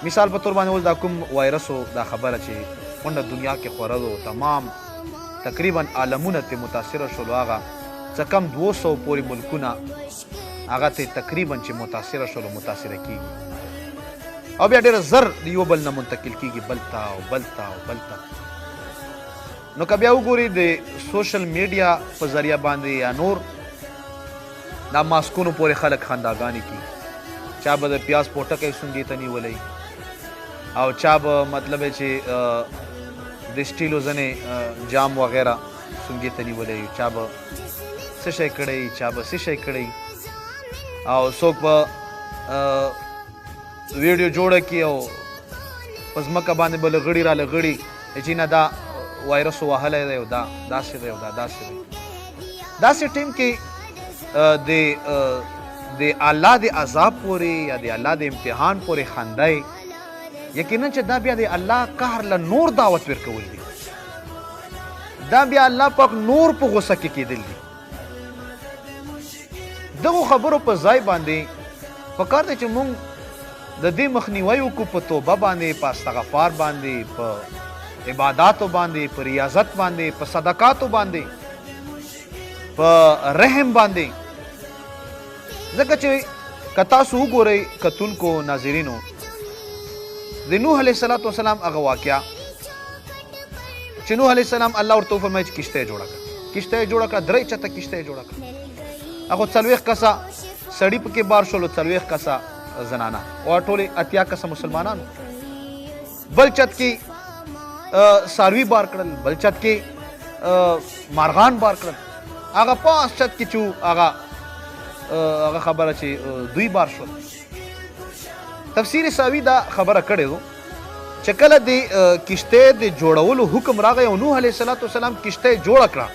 مثال په تور باندې اوس دا کوم وایرس و دا خبره چې کونډه دنیا کې خوره ده تمام تقریبا عالمونه ته متاثره شولو هغه څه کم 200 پورې ملکونه هغه ته تقریبا چې متاثره شولو متاثره کیږي او بیا ډېره زر د یو بل نه منتقل کیږي بل ته او بل ته او بل ته نو که بیا وګورئ د سوشل میډیا په ذریعه باندې یا نور دا ماسکونو پورې خلک خنداګانې کوي چا به د پیاز پوټکی سونډې ته نیولی او چا به مطلب چې د سټیلو ځینې جام وغیره سونډې ته نیولی چا به څه شی کړی چا به څه شی کړی او څوک به ویډیو جوړه کړي او په ځمکه باندې به له غړي راله غړي چې نه دا وایرس وهلی دی او دا داسې دی او دا داسې دی داسې ټیم کې د الله د عذاب پورې یا د الله د امتحان پورې خندی یقینا چې دا بیا د الله قهر له نور دعوت ورکول دي دا بیا الله پاک نور په غوسه کې کېدل دي دغو خبرو په ځای باندې پکار دی چې موږ د دې مخنیوی وکړو په توبه باندې په استغفار باندې په عباداتو باندې په ریاضت باندې په صدقاتو باندې په رحم باندې ځکه چې که تاسو وګورئ کتونکو ناظرینو د نوح علیه السلام هغه واقعه چې نوح علیه السلام الله ورته وفرمایي چې کشته یې جوړه کړه کشته یې جوړه کړه 3 چته کشته یې جوړه کړه هغه 40 کسه سړي پکې بار شولو 40 کسه زنانه او ټولې 80 کسه مسلمانانو بل چت کې ساروي بار کړل بل چت کې مارغان بار کړل هغه 5 چت کې چې هغه خبره چې دوی بار شول تفسیر ساوي دا خبره کړې وو چې کله د کشته د جوړولو حکم راغی او نوح علیه السلام کشته جوړه کړه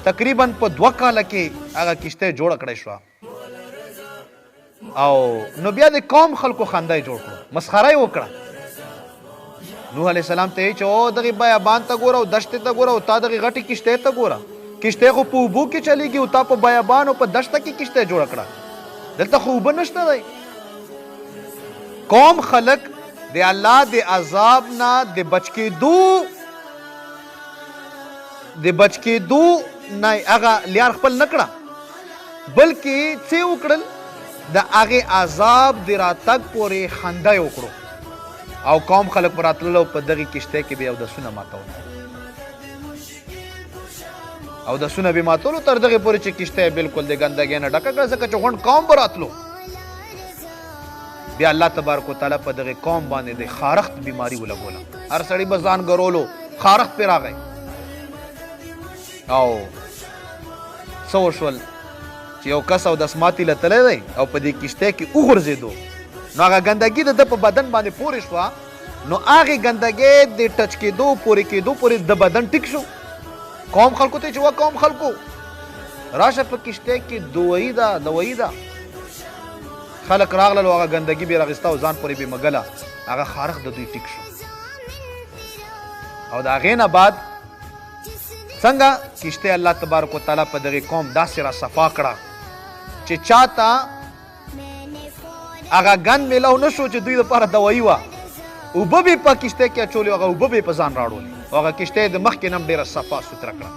تقریبا په 2 کاله کې هغه کشته جوړه کړې شوه او نو بیا د قوم خلکو خندای جوړ کړو مسخره یې وکړه نوح علیه السلام ته یې چې او دغې بیابان ته ګوره او دشتې ته ګوره او تا دغې غټې کشتۍ ته ګوره کشتۍ خو په اوبو کې چلیږي او تا په بیابان او په دشته کې کشتۍ جوړه کړه دلته خو اوبه نشته دی قوم خلک د الله د عذاب نه د بچ کېدو نه هغه لیار خپل نه کړه بلکې څه وکړل د هغې عذاب د راتګ پورې خنده یې وکړو او قوم خلک په راتللو په دغې کشتۍ کې به اودسونه ماتول اودسونه به ماتولو تر دغې پورې چې کشتۍ بلکل د ګندګۍ نه ډکه کړه ځکه چې غونډ قوم به راتلو بیا الله تبارک وتعالی په دغې قوم باندې د خارښت بیماري ولګوله هر سړي به ځان ګرولو خارښت پرې راغی او څه وشول چې یو کس اودس ماتي له تللی دی او په دې کشتۍ کې وغورځېدو نو هغه ګندګي د ده په بدن باندې پورې شوه نو هغې ګندګۍ د ټچ کېدو پورې د بدن ټیک شو قوم خلکو ته چې وا قوم خلکو راشه په کشتۍ کې دوایي ده خلک راغلل او هغه ګندګي بې راغېسته او ځان پورې بې مګله هغه خارښ د دوی ټیک شو او د هغې نه بعد څنګه کشتۍ الله تبارک وتعالی په دغې قوم داسې را صفا کړه چې چاته هغه ګند میلاو نه شو چې دوی دپاره دوایي وه اوبه به په کشتۍ کې اچولې هغه اوبه به یې په ځان راوړولې او هغه کشتۍ د مخکې نه هم ډېره صفا سوتره کړه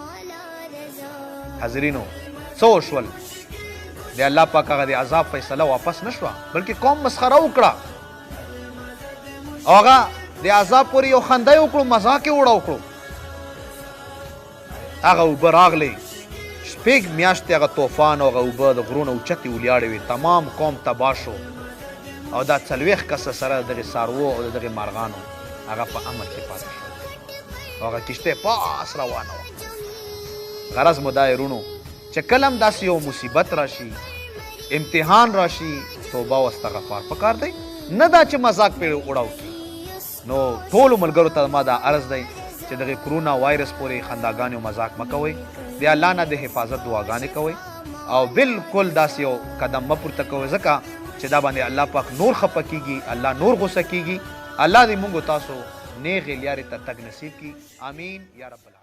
حاضرینو څه وشول د الله پاک هغه د عذاب فیصله واپس نه شوه بلکې قوم مسخره وکړه او هغه د عذاب پورې یو خنده یې وکړو مذاق یې وړه وکړو هغه اوبه راغلې شپږ میاشتې هغه طوفان او هغه اوبه د غرونه اوچتې ولیاړې وې تمام قوم تباه شو او دا 40 کسه سره دغې څاروو او د دغې مارغانو هغه په امن کې پاتې شو او هغه کشتۍ پاس روانه وه غرض مو دا رونو چې کله هم داسې یو مصیبت راشي امتحان راشي توبه او استغفار پکار دی نه دا چې مذاق پرې وړاو کړي نو ټولو ملګرو ته ما دا عرض دی چې دغې کرونا وایرس پورې خنداګانې او مذاق مه کوئ د الله نه د حفاظت دعاګانې کوئ او بالکل داسې یو قدم مه پورته کوئ ځکه چې دا باندې الله پاک نور خفه کیږي الله نور غوسه کیږي الله دې موږ تاسو نیغې لارې ته تګ نصیب کړي امین یا رب العالمین